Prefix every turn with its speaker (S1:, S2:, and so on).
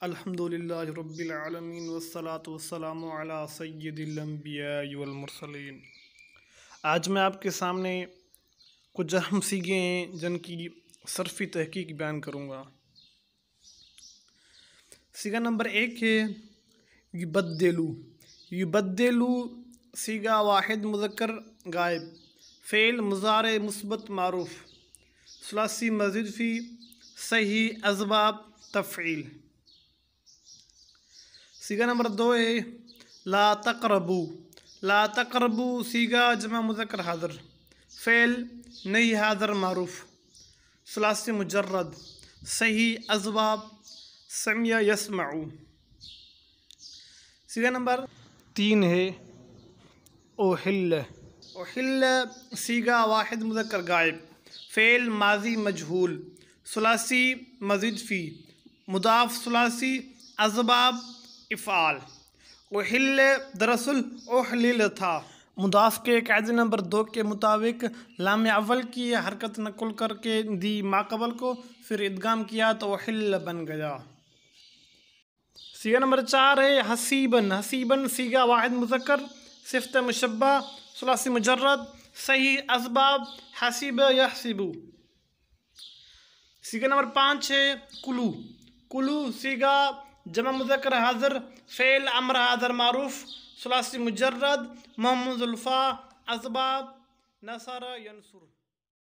S1: الحمدللہ رب العالمین والصلاة والسلام علی سید الانبیاء والمرسلین۔ آج میں آپ کے سامنے کچھ اہم سیغے ہیں جن کی صرفی تحقیق بیان کروں گا۔ سیغہ نمبر 1 ہے یبدلو۔ یبدلو سیغہ واحد مذکر غائب، فعل مضارع مثبت معروف، ثلاثی مزید فی، صحیح اسباب تفعیل۔ سیغہ نمبر 2 ہے لا تقربو۔ لا تقربو سیغہ جمع مذکر حاضر، فعل نہیں حاضر معروف، ثلاثی مجرد، صحیح اسباب سمع یسمعو۔ سیغہ نمبر 3 ہے احل۔ احل سیغہ واحد مذکر غائب، فعل ماضی مجہول، ثلاثی مزید فی، مضاف ثلاثی، اسباب افعال۔ احل دراصل احلل تھا، مضاف کے قاعدے نمبر 2 کے مطابق لام اول کی حرکت نقل کر کے دی ماقبل کو، پھر ادغام کیا تو احل بن گیا۔ سیغہ نمبر 4 ہے حسیباً۔ حسیباً سیغہ واحد مذکر، صفت مشبہ، ثلاثی مجرد، صحیح اسباب حسب یحسبو۔ سیغہ نمبر 5 ہے کلو۔ کلو سیغہ جمع مذکر حاضر، فعل امر حاضر معروف، ثلاثی مجرد، محمود الفا، اسباب نصر ینصر۔